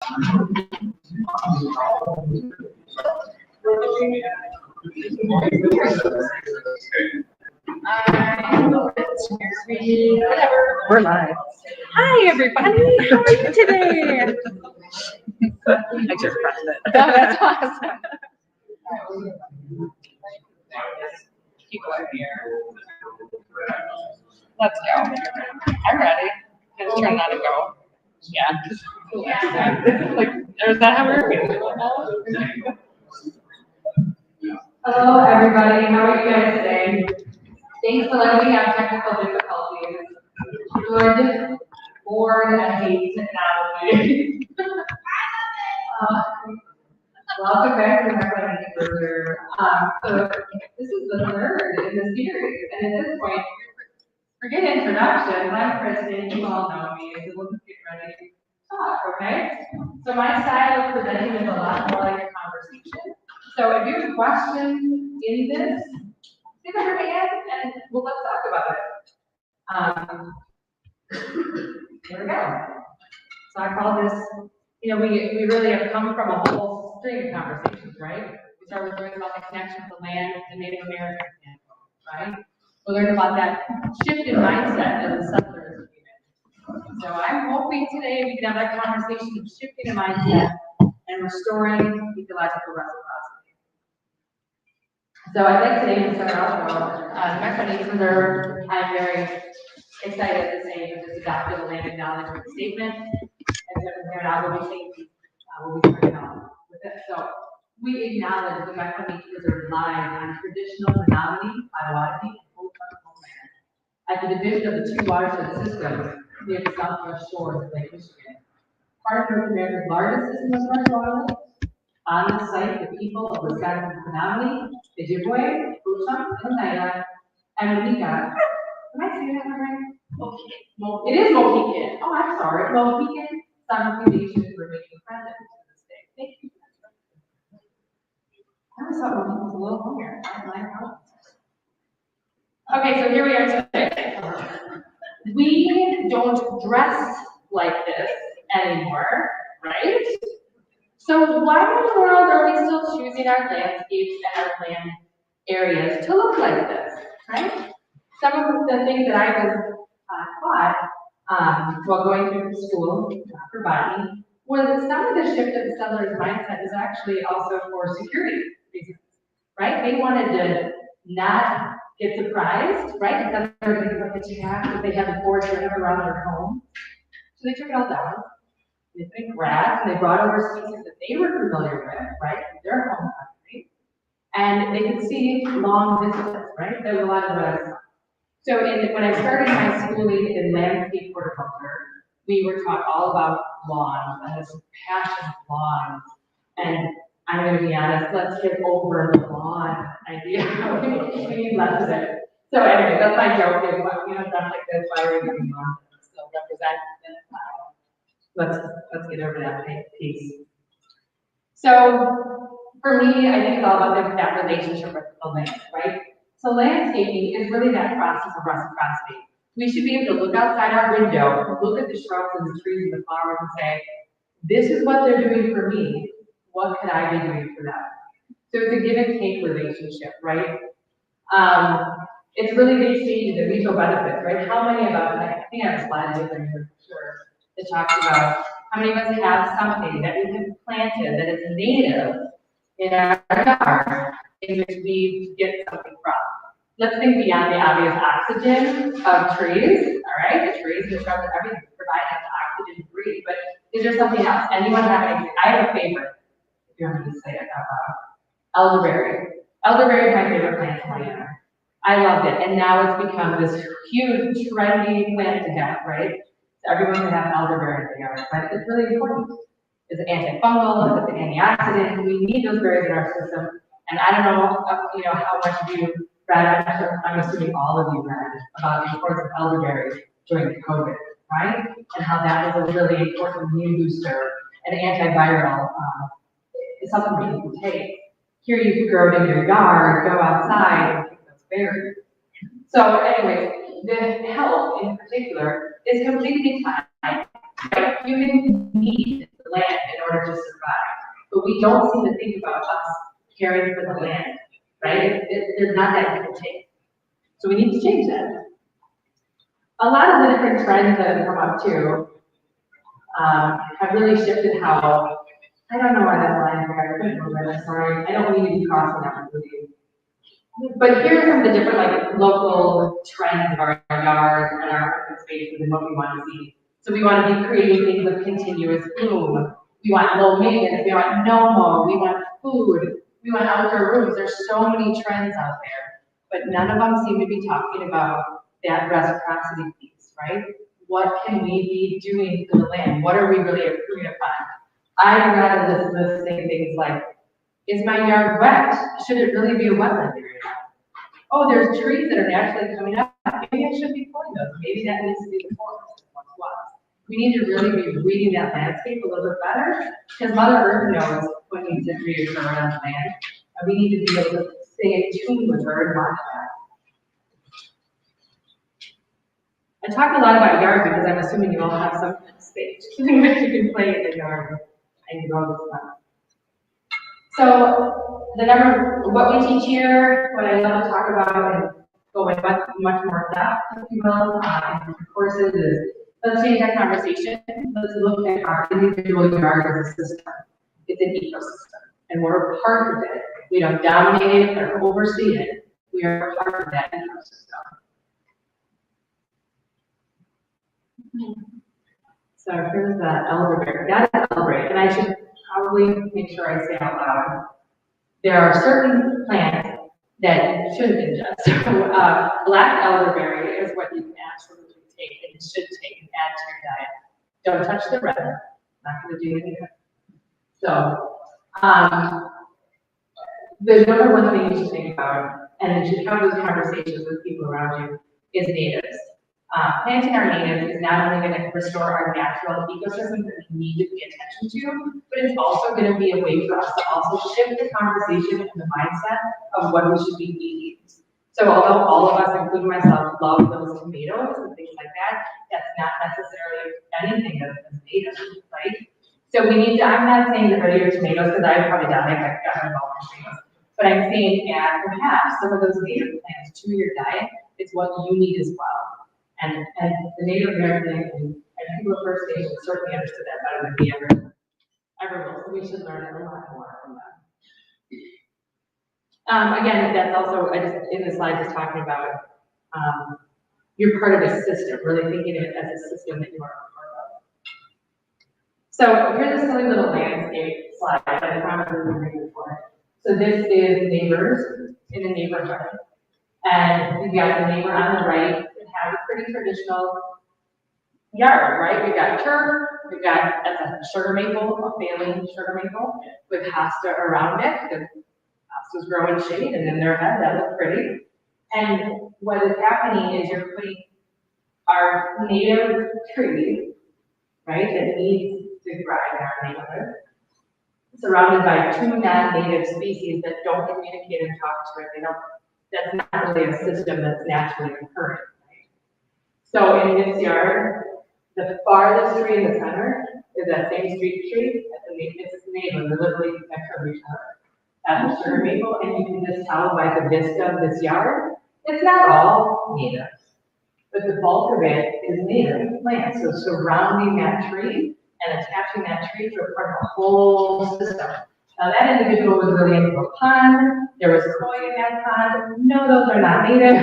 We're live. Hi, everybody. How are you today? I just pressed it. Oh, that's awesome. Keep going here. Let's go. I'm ready. Just turn that and go. Yeah. Like, is that how we're feeling? Hello, everybody. How are you guys today? Thanks for letting me have technical difficulties. Good, bored, and hate technology. Welcome back to Reconnect further. So this is the third in the series, and at this point, forget introductions. I'm Kristin. You all know me, so we'll just get ready to talk, okay? So my style of presenting is a lot more like a conversation. So if you have questions in this, stick up your hand and let's talk about it. Here we go. So I call this, we really have come from a whole string of conversations, right? We started learning about the connection to land, the Native American right? We learned about that shift in mindset that the settlers came in. So I'm hoping today we can have that conversation of shifting the mindset and restoring ecological reciprocity. So I'd like today to start off with Mequon Preserve. I'm very excited to say that this adopted a land acknowledgement statement. And so from here on, we'll be starting off with it. So we acknowledge the Mequon Preserve lies on traditional Menominee, Potawatomi, and Hopi homeland. At the division of the two watershed systems near the southwest shores of Lake Michigan. Part of North America's largest system of freshwater lakes. On the site, the people of Wisconsin's Menominee, Ojibwe, Usha, Oneida, and Mohican. Am I saying that right? Mohican. It is Mohican. Oh, I'm sorry. Mohican Sovereignty Nations remain present to this day. Thank you. I always thought Mohican was a little longer. Okay, so here we are today. We don't dress like this anymore, right? So why in the world are we still choosing our landscapes and our land areas to look like this, right? Some of the things that I was taught while going through school for botany was that some of the shift of the settlers' mindset is actually also for security reasons, right? They wanted to not get surprised, right? Because they're going to look at you if they have a board around their home. So they took it all down. They put in grass and they brought over species that they were familiar with, right? In their home country. And they could see long distances, right? There was a lot of what I saw. So when I started my schooling in landscape horticulture, we were taught all about lawns. I had some passion of lawns. And I'm going to be honest, let's get over the lawn idea. We need less of it. So anyway, that's my joke. Stuff like this, why we're doing lawns. So represent let's get over that piece. So for me, I think it's all about that relationship with the land, right? So landscaping is really that process of reciprocity. We should be able to look outside our window, look at the shrubs and the trees and the flowers and say, this is what they're doing for me. What could I be doing for them? So it's a give and take relationship, right? It's really these stages of mutual benefits, right? How many of us, I think I have a slide here for sure, that talks about how many of us have something that we have planted that is native in our yard in which we get something from. Let's think beyond the obvious oxygen of trees, all right? The trees and the shrubs and everything provide us oxygen to breathe, but is there something else? Anyone have anything? I have a favorite, if you want me to say it out loud. Elderberry. Elderberry is my favorite plant in my yard. I loved it, and now it's become this huge, trendy plant to have, right? So everyone can have elderberry in their yard, but it's really important. It's antifungal, it's an antioxidant. We need those berries in our system. And I don't know, how much you read. I'm assuming all of you read about the importance of elderberry during COVID, right? And how that was a really important immune booster, an antiviral supplement you can take. Here you can grow it in your yard, go outside, and pick those berries. So, anyways, the health in particular is completely tied. Right? Human need land in order to survive. But we don't seem to think about us caring for the land, right? There's not that give and take. So we need to change that. A lot of the different trends that have come up too have really shifted how, I don't know why that line is, I couldn't remember, I'm sorry. I don't mean to be crossing that with you. But here are some of the different like local trends of our yard and our open spaces and what we want to see. So we want to be creating things with continuous bloom. We want low maintenance, we want no mow, we want food, we want outdoor rooms. There's so many trends out there, but none of them seem to be talking about that reciprocity piece, right? What can we be doing for the land? What are we really improving upon? I'd rather listen things like, is my yard wet? Should it really be a wetland area? Oh, there's trees that are naturally coming up. Maybe I should be pulling those. Maybe that needs to be the forest. We need to really be reading that landscape a little bit better, because Mother Earth knows what needs to reoccur on the land, and we need to be able to stay in tune with her and watch that. I talk a lot about yard because I'm assuming you all have some space in which you can play in the yard and grow this stuff. So what we teach here, what I love to talk about and go in much more depth, if you will, in courses is, let's change that conversation. Let's look at our individual yard as a system. It's an ecosystem, and we're a part of it. We don't dominate it or oversee it. We are a part of that ecosystem. So here's the elderberry. That is elderberry, and I should probably make sure I say out loud. There are certain plants that shouldn't ingest. So, black elderberry is what you can absolutely take and should take and add to your diet. Don't touch the red. Not going to do anything. So, the number one thing you should think about, and you should have those conversations with people around you, is natives. Planting our natives is not only going to restore our natural ecosystems that we need to pay attention to, but it's also going to be a way for us to also shift the conversation and the mindset of what we should be eating. So although all of us, including myself, love those tomatoes and things like that, that's not necessarily anything that is native, right? So we need to, I'm not saying get rid of your tomatoes because I probably die if I got involved in tomatoes, but I'm saying add perhaps some of those native plants to your diet is what you need as well. And the Native American and people of First Nations certainly understood that better than we ever will. So we should learn a lot more from that. Again, that's also, I just, in the slide, just talking about you're part of a system, really thinking of it as a system that you are a part of. So here's a silly little landscape slide that I found really before. So this is neighbors in a neighborhood. And we've got the neighbor on the right that has a pretty traditional yard, right? We've got turf, we've got that's a sugar maple, a failing sugar maple, with hosta around it. The hostas grow in shade, and then their head, that looks pretty. And what is happening is you're putting our native tree, right, that needs to thrive in our neighborhood, surrounded by two non-native species that don't communicate and talk to it. They don't. That's not really a system that's naturally occurring. Right? So in this yard, the farthest tree in the center is that same street tree at its neighbor, they're literally next to each other. That's a sugar maple, and you can just tell by the vista of this yard, it's not all native, but the bulk of it is native plants. So surrounding that tree and attaching that tree to a part of the whole system. Now that individual was really into a pond, there was koi in that pond. No, those are not native.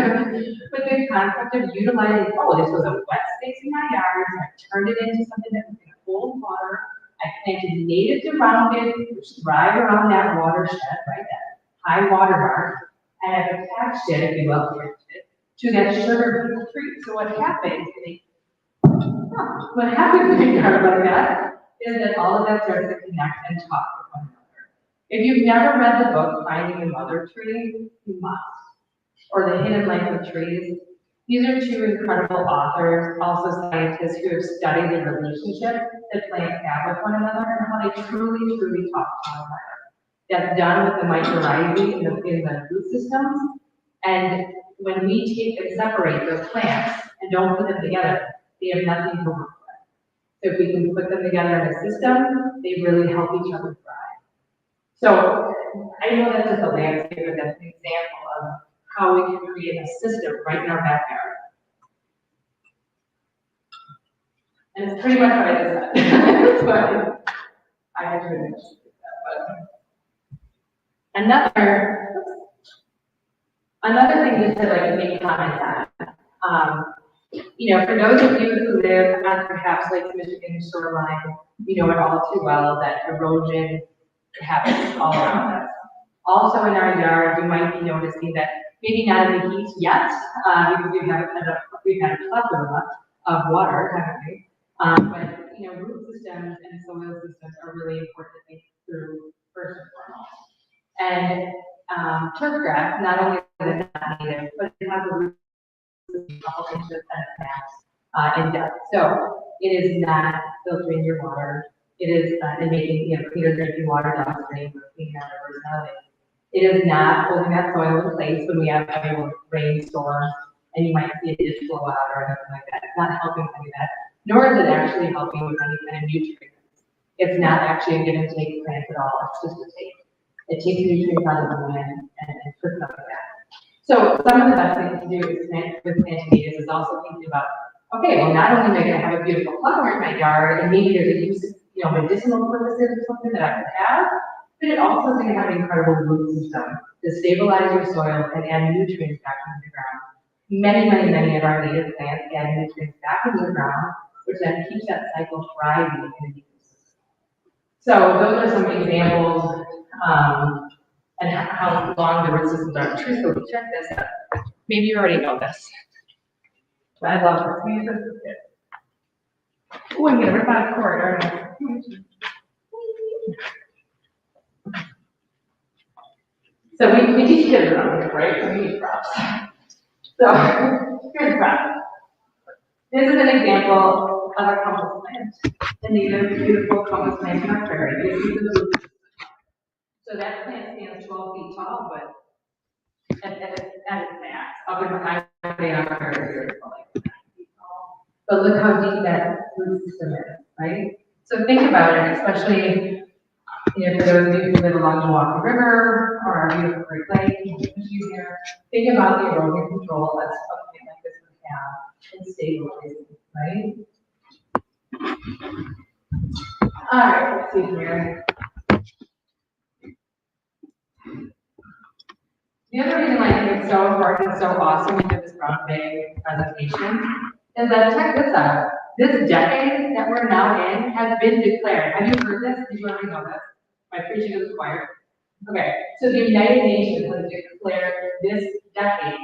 But the concept of utilizing, oh, this was a wet space in my yard, so I turned it into something that was going to hold water. I planted natives around it, which thrive around that watershed, right, that high water mark, and I've attached it, if you will, to that sugar maple tree. So what happens in a yard like that is that all of that starts to connect and talk with one another. If you've never read the book, Finding the Mother Tree, you must. Or The Hidden Life of Trees. These are two incredible authors, also scientists who have studied the relationship that plants have with one another and how they truly, truly talk to one another. That's done with the mycorrhizae in the root systems. And when we take and separate those plants and don't put them together, they have nothing to work with. So if we can put them together in a system, they really help each other thrive. So I know that's just a landscape, but that's an example of how we can create a system right in our backyard. And it's pretty much what I just said. But I had to admit that. Another thing just to like make comments on, for those of you who live on perhaps Lake Michigan shoreline, you know it all too well that erosion happens all around us. Also in our yard, you might be noticing that maybe not in the heat yet, because we've had a plethora of water, haven't we? But root systems and soil systems are really important to think through first and foremost. And turf grass, not only is it not native, but it has a root system couple inches in depth. So it is not filtering your water. It is and making cleaner drinking water downstream or cleaning out rivers and other things. It is not holding that soil in place when we have rainstorms and you might see a ditch blow out or anything like that. It's not helping any of that, nor is it actually helping with any kind of nutrients. It's not actually a give and take plant at all. It's just a take. It takes nutrients out of the land and puts them like that. So some of the best things to do with planting natives is also thinking about, okay, well not only am I going to have a beautiful flower in my yard and maybe there's a use, medicinal purposes or something that I could have, but it also is going to have an incredible root system to stabilize your soil and add nutrients back into the ground. Many of our native plants add nutrients back into the ground, which then keeps that cycle thriving in the ecosystem. So those are some examples and how long the root systems are. Truthfully, check this out. Maybe you already know this. But I love this. Maybe this is good. Oh, I'm going to rip out a cord, aren't I? So we teach kids around here, right? So we need props. So here's props. This is an example of a compass plant. A native, beautiful compass plant in our prairie. So that plant stands 12 feet tall, but at its max, up in the highway on our prairie, it's like 9 feet tall. But look how deep that root system is, right? So think about it, especially for those of you who live along the Mequon River or our beautiful Great Lake, here, think about the erosion control that something like this would have and stabilizing, right? All right, let's see here. The other reason I think it's so important and so awesome to do this brown bag presentation is that check this out. This decade that we're now in has been declared. Have you heard this? Did you already know this? My preaching is required. Okay, so the United Nations has declared this decade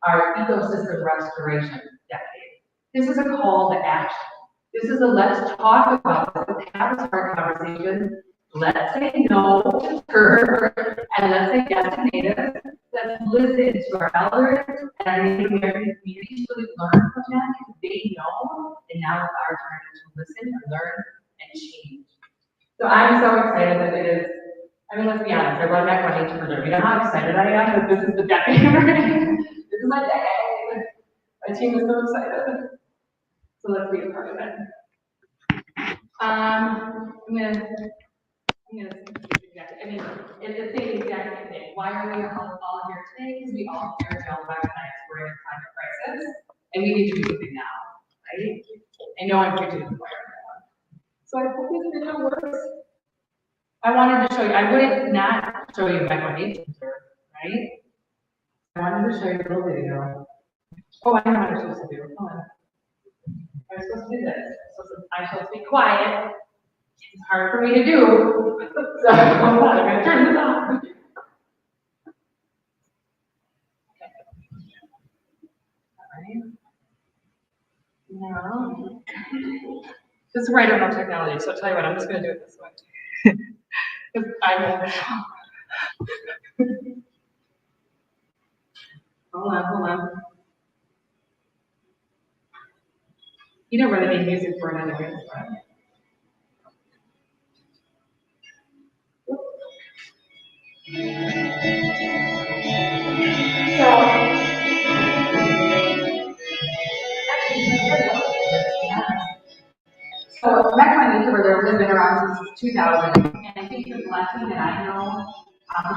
our ecosystem restoration decade. This is a call to action. This is a let's talk about this, let's have a smart conversation. Let's say no to turf and let's say yes to natives. Let's listen to our elders and our Native American communities really learn from them because they know, and now it's our turn to listen, learn, and change. So I'm so excited that it is. I mean, let's be honest, I run back my nature preserve. You know how excited I am that this is the decade. This is my decade. My team is so excited. So let's be a part of it. I'm gonna I mean, it's the same exact same thing. Why are we all here today? Because we all care to recognize we're in a climate crisis, and we need to do something now, right? I know I'm preaching to the choir. So I hope this video works. I wanted to show you. I would not show you Mequon nature, right? I wanted to show you a little video. Oh, I know what I'm supposed to do. Hold on. I'm supposed to do this. I'm supposed to be quiet. It's hard for me to do. So hold on, I'm going to turn this off. No. This is where I don't know technology, so I'll tell you what, I'm just going to do it this way. Because I won't. Hold on. You don't really need music for it anyway, right? So Mequon where they've been around since 2000, and I think the lesson that I know,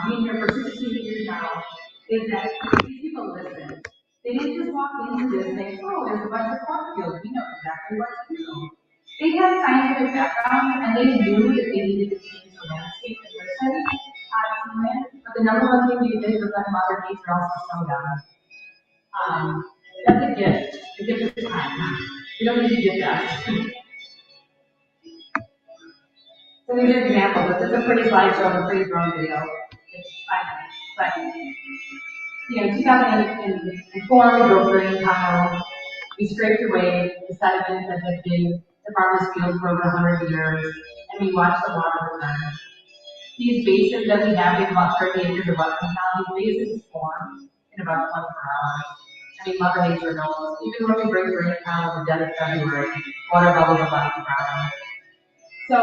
being here for 16 years now, is that these people listen. They didn't just walk into this and say, oh, there's a bunch of cornfields, we know exactly what to do. They had scientific background, and they knew that they needed to change the landscape and listen some land, but the number one thing we did was let mother nature also slow down. That's a gift of time. We don't need to give that. So these are examples. This is a pretty slideshow and a pretty drone video. It's 5 minutes. But, 2004, we broke drain tunnel. We scraped away the sediment that had been the farmer's field for over 100 years, and we watched the water return. These basins that we have, we have about 30 acres of wetlands now. These basins form in about 24 hours. I mean, Mother Nature knows. Even when we bring drain tunnel in the dead of February, water bubbles are above the ground. So,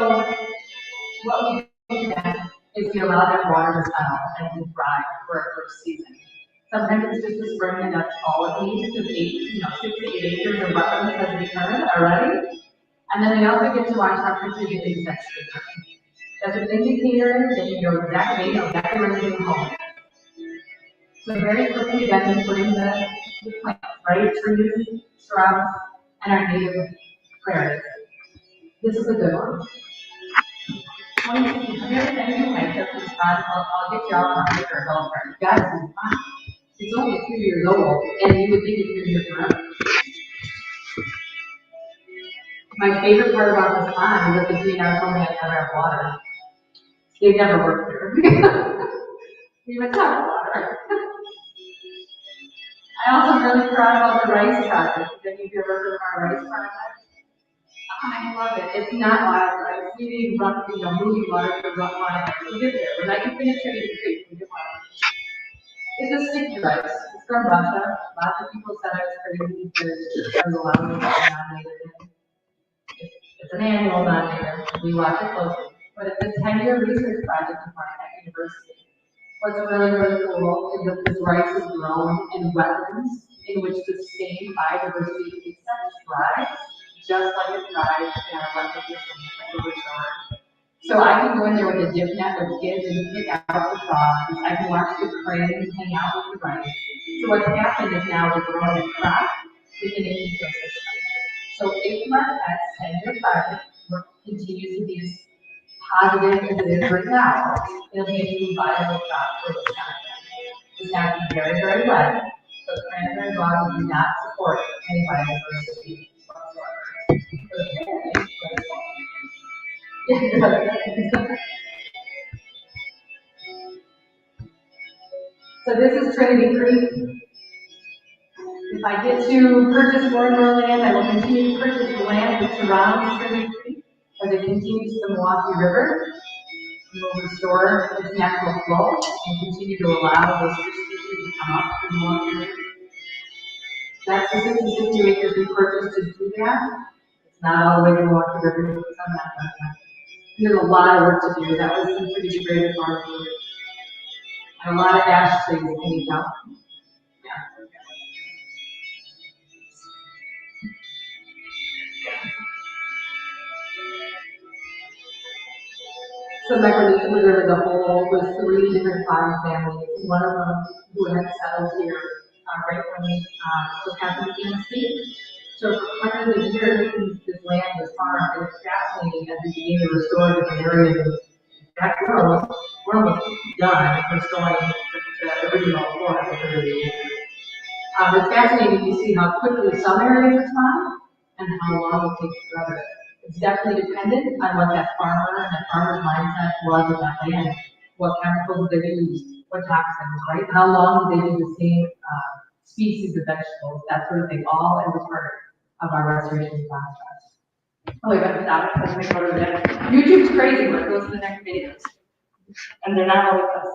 what we do then is we allow that water to settle and to thrive for a first season. Sometimes it's just a spring and that's all it needs, because 6 to 8 acres of wetlands has returned already. And then we also get to watch how quickly the insects return. That's an indicator that you know exactly where you're going home. So very quickly then we put in the plants, right? Trees, shrubs, and our native prairies. This is a good one. If you ever anything like this is fun, I'll get you all on a bigger adult park. Guys, it's fun. It's only a few years old, and you would think it's been here forever. My favorite part about this pond is that the greenhouse only has never have water. They've never worked there. We must have water. I also really proud about the rice project. Have you ever heard of our rice project? I love it. It's not wild rice. We need moving water to run water. We get there. When I can finish trading the creek, we get water. It's a sticky rice. It's from Russia. Lots of people said I was crazy because there's a lot of non-native. It's an annual non-native. We watch it closely. But it's a 10-year research project in Reconnect University. What's really, really cool is that this rice is grown in wetlands in which the same biodiversity of insects thrives, just like it thrives in our wetland system, like a resort. So I can go in there with a dip net with kids and pick out the frogs. I can watch the cranes hang out with the rice. So what's happened is now we're growing a crop within an ecosystem. So if Reconnect's 10-year project continues to be as positive as it is right now, it'll be a new viable crop for this country. It's going to be very, very wet, but cranberry bogs do not support any biodiversity whatsoever. So this is Trinity Creek. If I get to purchase more and more land, I will continue to purchase the land that surrounds Trinity Creek as it continues the Milwaukee River. We will restore its natural flow and continue to allow those fish species to come up to the Milwaukee River. That's the 62 acres we purchased to do that. It's not all the way to the Milwaukee River, it's on that side. There's a lot of work to do. That was some pretty degraded farm food. And a lot of ash trees can you tell? Yeah. So Mequon River as a whole was 3 different farm families. One of them who had settled here right when it was happening in the state. So for hundreds of years, this land was farmed, and it's fascinating as we begin to restore different areas. Back we're almost done restoring the original 430 acres. It's fascinating to see how quickly some areas respond and how long it takes for others. It's definitely dependent on what that farmer and that farmer's mindset was at that land, what chemicals they used, what toxins, right? How long did they do the same species of vegetables, that sort of thing, all in the part of our restoration process. Oh, we got to stop it because we go to the YouTube's crazy when it goes to the next videos. And they're not always us.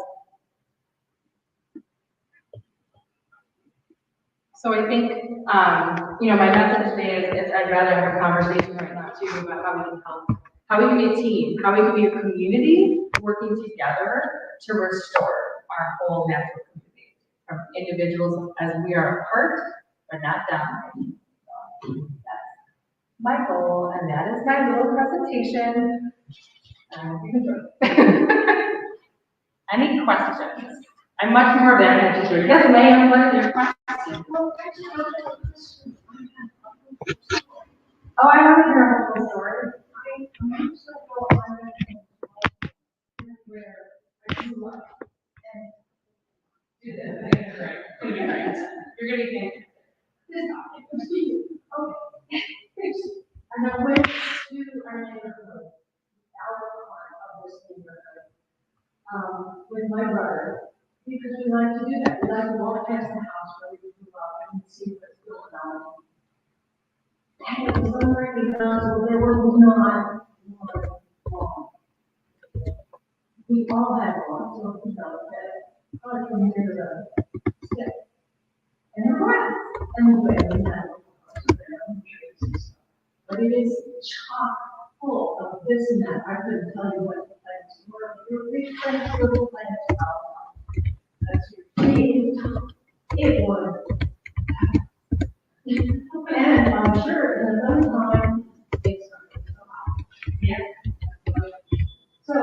So I think, my message today is I'd rather have a conversation right now too about how we can help, how we can be a team, how we can be a community working together to restore our whole natural community. From individuals as we are apart, but not down. my goal, and that is my little presentation. Any questions? I'm much more than a teacher. Yes, ma'am, what is your question? Oh, I want to hear a whole story. Where I grew up and do this, I think it's right. You're gonna think, this is not okay. And I went to our neighborhood, our part of this neighborhood, with my brother, because we like to do that. We like to walk past the house where we grew up and see what's going on. And somewhere we found there was not one lawn. We all had lawns, so we felt that, oh, I can hear the stick. And the grass, and the way we had trees and stuff. But it is chock full of this and that. I couldn't tell you what the plants were. Your big plants, little plants, that's your trees. It was. And I'm sure in the summertime, it's yeah. So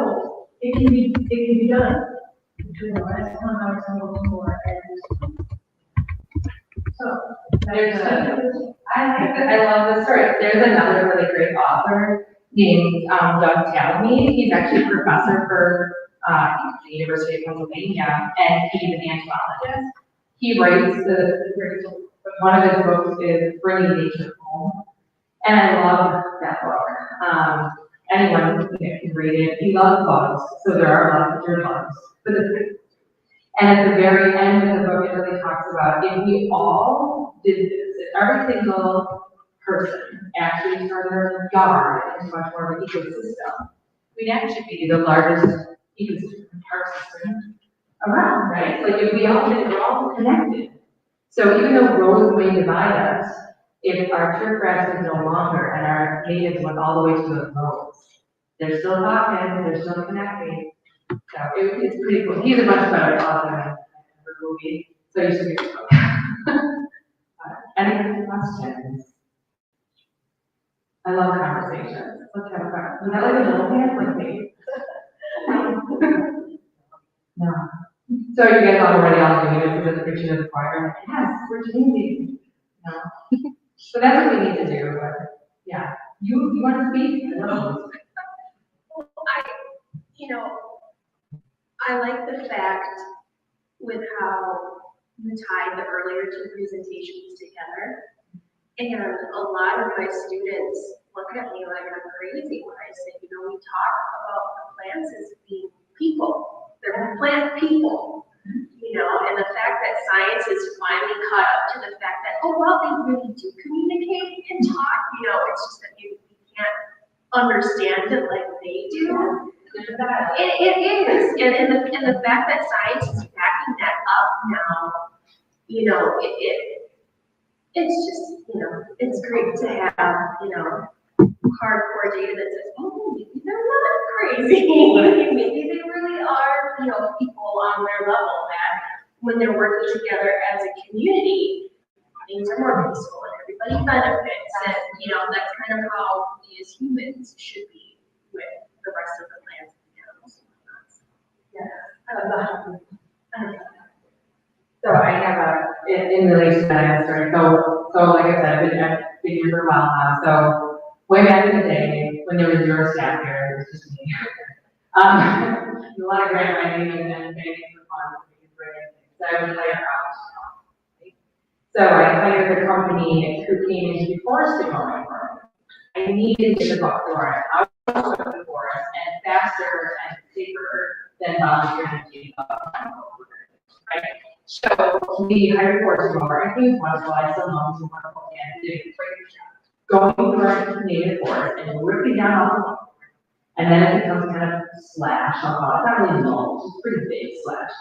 it can be done between the last time I was able more and this. So there's I love the story. There's another really great author named Doug Talamy. He's actually a professor for the University of Pennsylvania, and he's an anthropologist. He writes one of his books is Bringing Nature Home, and I love that book. Anyone can read it. He loves bugs, so there are a lot of picture bugs. And at the very end of the book, it really talks about if we all did this, if every single person actually turned their yard into much more of an ecosystem, we'd actually be the largest ecosystem park system around, right? Like if we all did, we're all connected. So even though roads may divide us, if our turf grass is no longer and our natives went all the way to the roads, they're still talking, they're still connecting. So it's pretty cool. He's a much better author than her movie, so you should read the book. Any questions? I love conversations. Let's have a conversation. Is that like a little dance like me? No. So are you guys already all doing it for the preaching of the choir? Yes, we're changing. No. So that's what we need to do. But yeah, you want to speak? No. Well, I like the fact with how you tied the earlier two presentations together. And a lot of my students look at me like I'm crazy when I say, we talk about the plants as being people. They're plant people, and the fact that science has finally caught up to the fact that, oh, well, they really do communicate and talk, it's just that you can't understand it like they do. It is, and the fact that science is backing that up now, it's just, it's great to have, hardcore data that says, oh, maybe they're not crazy. Maybe they really are, people on their level that when they're working together as a community, things are more peaceful and everybody benefits. And, that's kind of how we as humans should be with the rest of the plants and animals. Yeah. So I have in relation to that story. So like I said, I've been here for a while now. So way back in the day, when there was zero staff here, it was just me. A lot of grant writing and banking for funds. So I would hire out. So I hired a company who came into the forest to go my work. I needed to go for it. I was going to the forest and faster and safer than volunteering to keep up. Right? So we hired a forest grower, and he was wonderful. I still know he's wonderful and did a great job. Going through our native forest and ripping down all the lumber. And then it becomes kind of slash, I'll call it, not really mulch, it's pretty big slash.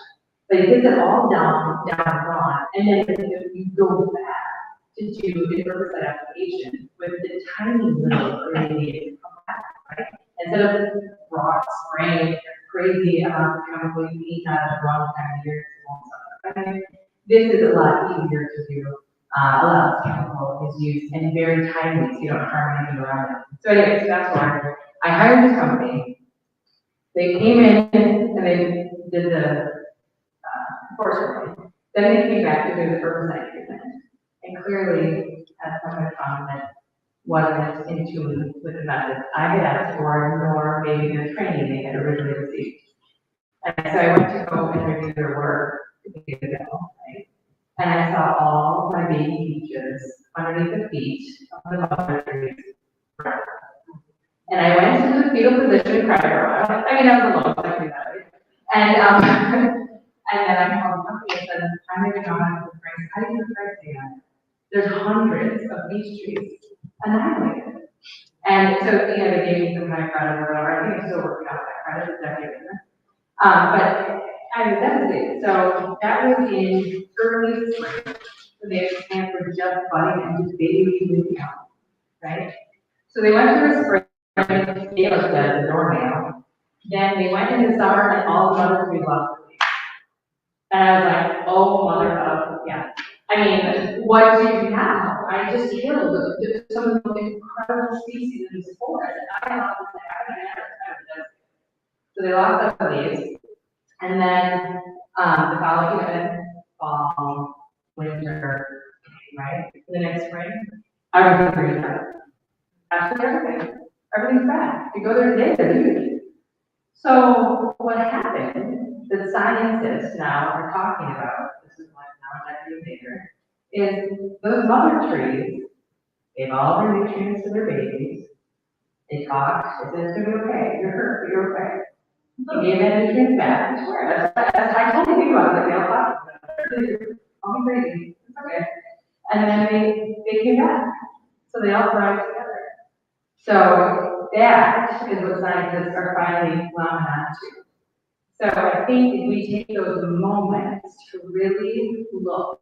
But he gets it all down, gone, and then you go back to do the herbicide application with the tiny little irradiated right? Instead of broad spraying crazy amount of chemical you need out at the wrong time of year. This is a lot easier to do. A lot of chemical is used and very timely, so you don't harm anything around it. So anyways, that's why I hired this company. They came in and they did the force report. Then they came back to do the herbicide treatment. And clearly, as someone found that wasn't in tune with the method I had asked for, nor maybe the training they had originally received. And so I went to go and review their work a week ago, right? And I saw all my baby peaches underneath the feet of the mother trees. And I went into the fetal position and cried for a while. I mean, I was alone, so I could that way. And then I called the company and said, I'm going to go out to the price. How do you get the price again? There's hundreds of beech trees annihilated. And so, they gave me some kind of credit or whatever. I think I'm still working out that credit, it's definitely there. But I was devastated. So that was in early spring. So they had planned for just budding and just baby moving out, right? So they went through a spring, they looked at the doornail. Then they went into summer and all the mothers we lost the leaves. And I was like, oh, mother of, yeah. I mean, what do you have? I just killed some of the most incredible species in this forest. I lost it. So they lost the leaves. And then the following fall, winter, right? The next spring, everything green up. Absolutely everything. Everything's bad. You go there today, they're huge. So what happened, the scientists now are talking about, this is like now a decade later, is those mother trees gave all their nutrients to their babies. They talked, they said it's gonna be okay, you're hurt, but you're okay. They gave that nutrients back, I swear, I totally think about it, like they'll talk about it. I'm crazy, it's okay. And then they came back. So they all thrived together. So that is what scientists are finally wound on to. So I think if we take those moments to really look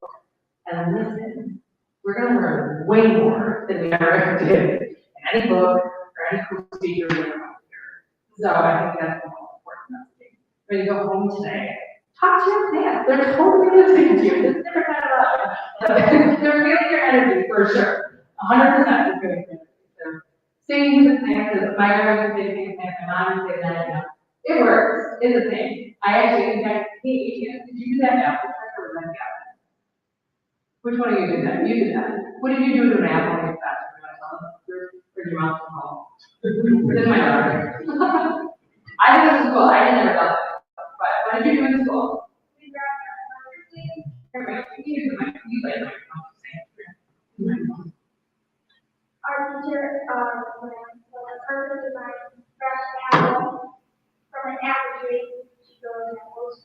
and listen, we're going to learn way more than we ever did in any book or any procedure we ever went through. So I think that's the most important thing. When you go home today, talk to your plants. They're totally listening to you. It's different kind of love. They're feeling your energy for sure. 100% is feeling your energy. So singing to the plants, my grandma used to say plants, my mom used to say that, it works. It's a thing. I actually, in fact, hey, did you do that now? Which one of you did that? You did that. What did you do to an apple in your class? Or your mom's home? This is my daughter. I did this in school. I never done that. But what did you do in school? Our teacher, when a person designed fresh apple from an apple tree, she grows apples.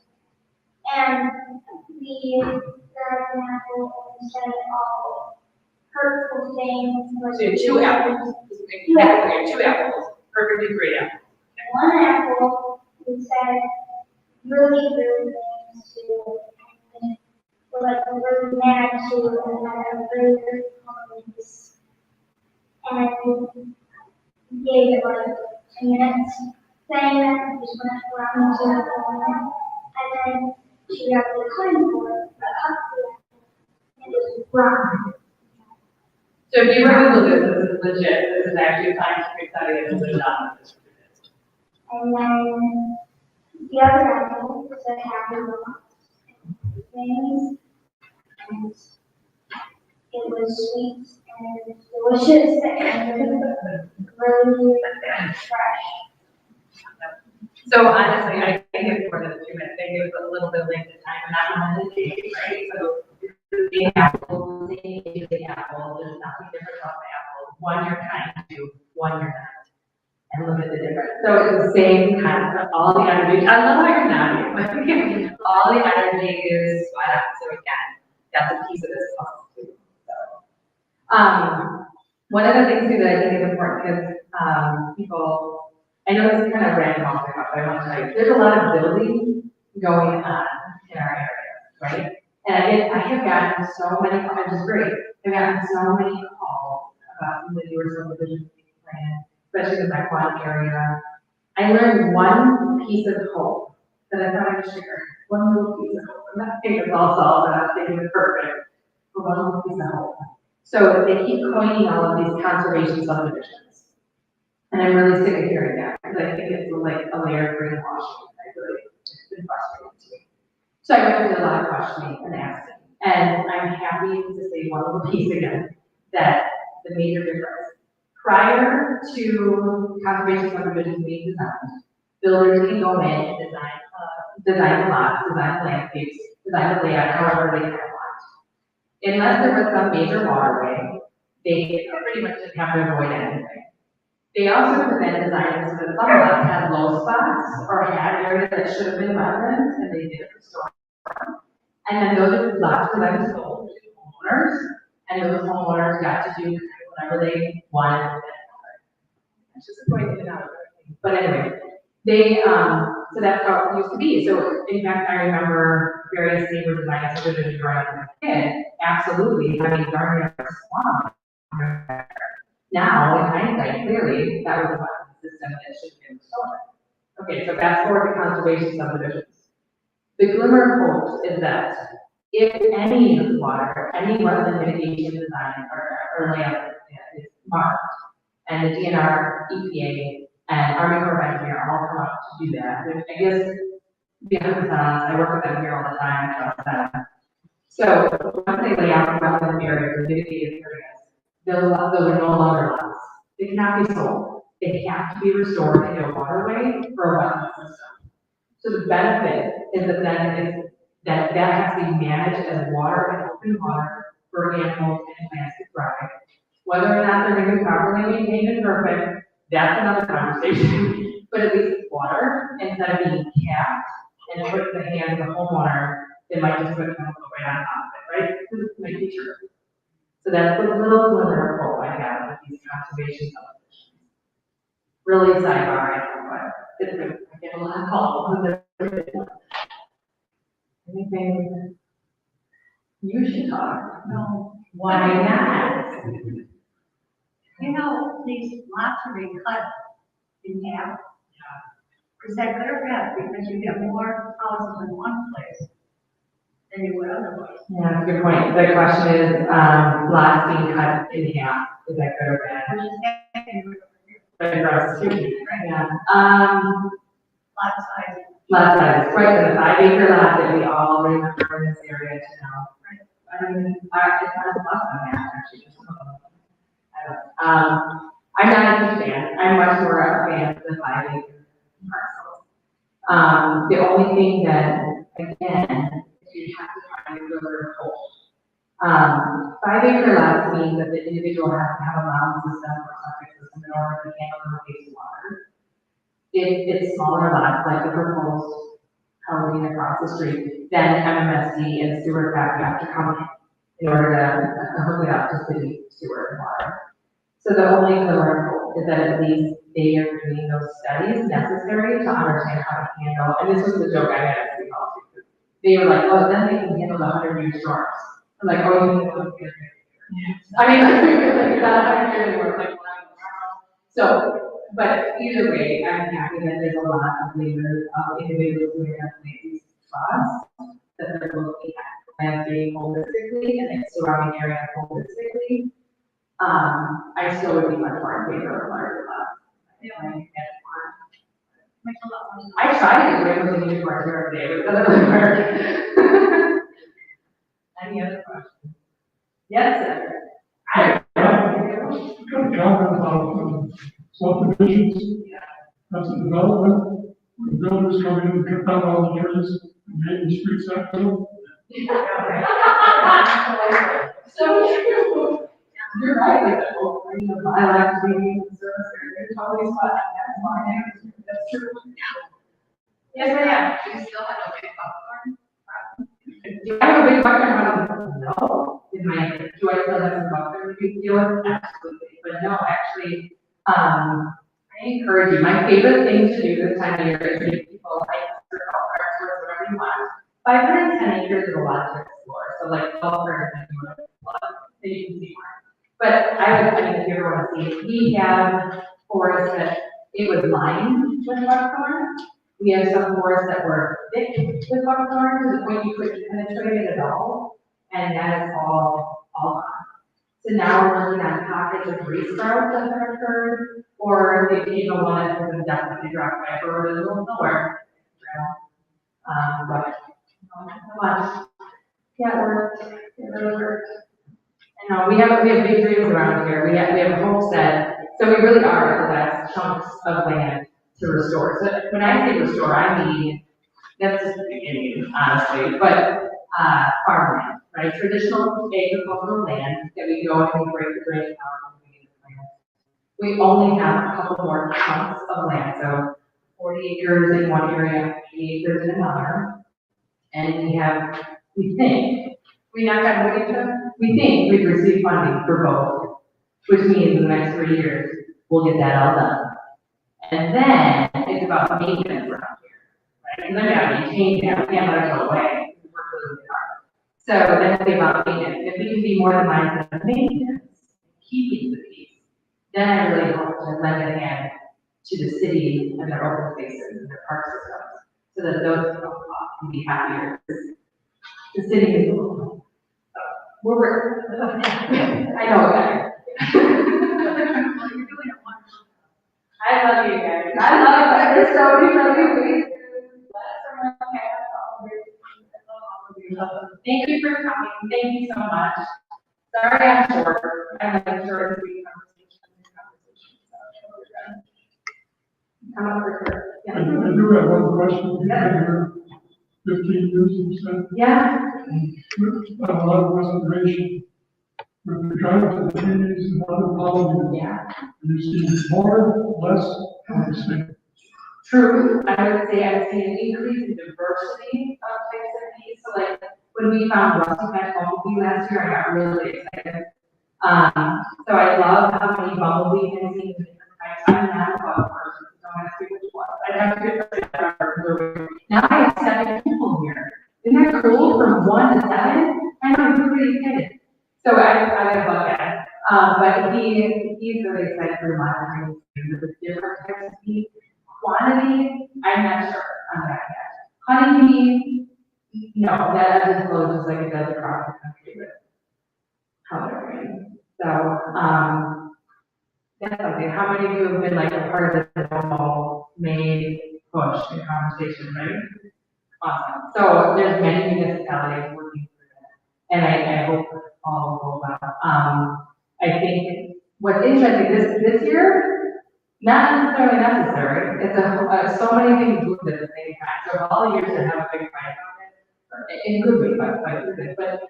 And we got an apple instead of all hurtful things. So 2 apples. Yeah, 2 apples. Perfectly great apple. One apple, we said really things to, and we're like really mad to, and had a really good comments. And we gave it like 2 minutes thing, just went around to the corner, and then she got the coin for it, but up to it was wrong. So if you were to look at this is legit, this is actually a scientific study that was done. And then the other apple said happy things, and it was sweet and delicious and really fresh. So honestly, I think it's more than 2 minutes. I think it was a little bit late this time, and I'm on the date, right? So the apple, the apple, there's nothing different about the apple. One you're kind to, one you're not. And look at the difference. So it's the same concept, all the energy. I love how you're nodding. All the energy is spot on. So again, that's a piece of this puzzle too. So one of the things too that I think is important is people, I know this is kind of random off the cuff, but I want to tell you, there's a lot of building going on in our area, right? And I have gotten so many, which is great, I've gotten so many calls about the newer subdivision plan, especially the Mequon area. I learned one piece of hope that I thought I could share, one little piece of hope. I'm not saying it's all solved, I'm not saying it's perfect. for one little piece of hope. So they keep coining all of these conservation subdivisions. And I'm really sick of hearing that, because I think it's like a layer of greenwashing. It's been frustrating to me. So I went through a lot of questioning and asking. And I'm happy to say one little piece again, that the major difference. Prior to conservation subdivisions being designed, builders can go in and design the lots, design the landscapes, design the layout, however they kind of want. Unless there was some major waterway, they pretty much didn't have to avoid anything. They also prevent designs so that some lots had low spots or had areas that should have been wetlands, and they did it for storm. And then those lots were then sold to homeowners, and those homeowners got to do whatever they wanted with it. It's just a point in another thing. But anyway, so that's how it used to be. So in fact, I remember various neighbor design subdivisions growing up as a kid, absolutely having garden yards swamp. Now, in hindsight, clearly, that was a wetland system that should have been restored. Okay, so fast forward to conservation subdivisions. The glimmer of hope is that if any water, any wetland mitigation design or layout is marked, and the DNR, EPA, and Army Corps of Engineers all come up to do that, which I guess, to be 100% honest, I work with them here all the time, I trust them. So, once they lay out the wetland areas or mitigated areas, those are no longer lots. They cannot be sold. They have to be restored into a waterway for a wetland system. So the benefit is that has to be managed as water and open water for animals and plants to thrive. Whether or not they're going to be properly maintained and perfect, that's another conversation. But at least it's water instead of being capped and put in the hands of the homeowner. They might just put a chemical right on top of it, right? This is my teacher. So that's the little glimmer of hope I have with these conservation subdivisions. Really sidebar, I know, but it's good. I get a lot of calls. Anything you should talk? No. Why not? You know, these lots are being cut in half. Is that good or bad? Because you get more houses in one place than you would otherwise. Yeah, that's a good point. The question is, lots being cut in half. Is that good or bad? Right across the street. Yeah. Lot size. Lot size, right, the 5 acre lot that we all remember in this area to know. I mean, it's not a lot on that, actually. I'm not a huge fan. I'm much more a fan of the 5 acre parcels. The only thing that, again, you have to find a good hold. 5 acre lots means that the individual has to have a mound system or septic system in order to handle the wastewater. It's smaller lots, like the proposed housing across the street, then MMSD and sewer have to come in order to hook it up to city sewer and water. So the only glimmer is that at least they are doing those studies necessary to understand how to handle, and this was the joke I had at City Hall too. They were like, oh, then they can handle the 100-year storms. I'm like, oh, you can do it. I mean, like, that really works, like, so, but either way, I'm happy that there's a lot of leaders, individuals who have made these thoughts, that they're looking at landscape holistically and its surrounding area holistically. I still would be much more in favor of larger lots. I tried to bring with the new park here today, but it doesn't work. Any other questions? Yes, sir. Comment about subdivisions. That's a development. The builders come in and cut down all the trees and make the streets that good. So you're right. I like to be in the service area. There's always fun. That's my name. That's true. Yes, I am. Do you still have a big popcorn? Do I have a big popcorn? No. Do I still have some popcorn we can deal with? Absolutely. But no, actually, I encourage you. My favorite thing to do this time of year is give people hikes or golf carts or whatever you want. 510 acres is a lot to explore. So like golf carts and then you can see more. But I mean, if you ever want to see, we have forests that it was lined with buckthorn. We have some forests that were thick with buckthorn to the point you couldn't penetrate it at all. and that is all gone. So now we're looking at pockets of race routes that are occurred, or the occasional one that has been definitely dropped by a bird in the middle of nowhere. But not much. Yeah, it worked. It really worked. I know, we have big dreams around here. We have hopes that, so we really are the last chunks of land to restore. So when I say restore, I mean, that's just the beginning, honestly, but, farmland, right? Traditional agricultural land that we go and we break the drainage out and we need the land. We only have a couple more chunks of land, so 40 acres in one area, 80 acres in another. And we think we've received funding for both, which means in the next 3 years, we'll get that all done. And then it's about maintenance around here, right? And then we gotta maintain that, we can't let it go away. We work really hard. So then it's about maintenance. If we can be more the mindset of maintenance, keeping the peace, then I really hope to lend a hand to the city and their open spaces and their park systems, so that those people can be happier. The city is, we're, I know that. I love you guys. I love that. There's so many lovely faces. Thank you for coming. Thank you so much. Sorry I'm short. I'm like short sweet conversation. Come up for sure. I do have one question. You've been here 15 years, you said? Yeah. With a lot of reservation, with regard to the trees and other pollinators. Yeah. You see more, less, or the same? True. I would say I've seen an increase in diversity of types of bees. So like when we found rusty back bumblebee last year, I got really excited. So I love how many bumblebee I've seen in different types. I'm not a bug person, so don't ask me which one. I'd have to get now I have 7 people here. Isn't that cool? From 1 to 7? I know, I'm pretty excited. So I have a bug guy. But he's really excited for monitoring the different types of bees. Quantity, I'm not sure on that yet. Honeybee, no, that doesn't flow just like it does across the country with how they're growing. So, that's something. How many of you have been like a part of the normal made push in conversation, right? Awesome. So there's many municipalities working through that, and I hope all will go well. I think what's interesting this year, not necessarily necessary. It's so many things moved at the same time. So all years that have a big fight on it, in good way, but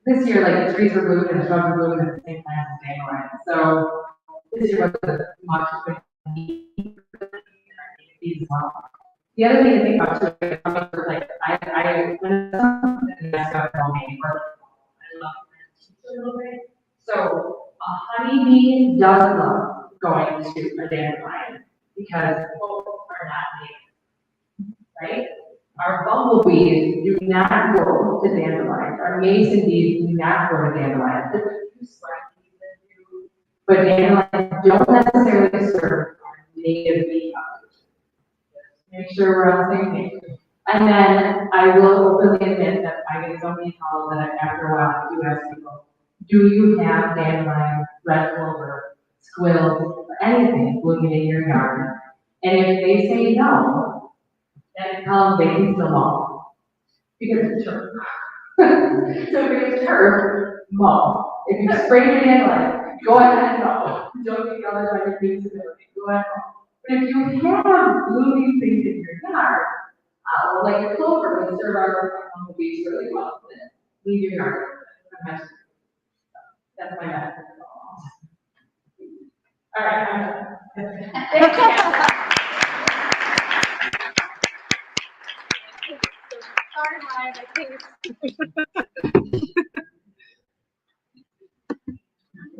this year, like the trees were moved and the shrubs were moved at the same time as dandelion. So this year was much of a need as well. The other thing to think about too is like I got homemade work. I love it a little bit. So a honeybee does love going to a dandelion because both are not native, right? Our bumblebees do not go to dandelions. Our mason bees do not go to dandelions. There's a few sweat bees that do, but dandelions don't necessarily serve our native bee population. Make sure we're on the same page. And then I will openly admit that I get so many calls that after a while I do ask people, do you have dandelion, red clover, squills, or anything blooming in your yard? And if they say no, then tell them they can still mow. Because it's turf. So if it's turf, mow. If you spray your dandelion, go ahead and mow. Don't be bothered by your visibility. Go ahead and mow. But if you have blooming things in your yard, like a clover would serve our bumblebees really well. Leave your yard. That's my message. All right, I'm done. Sorry, I think.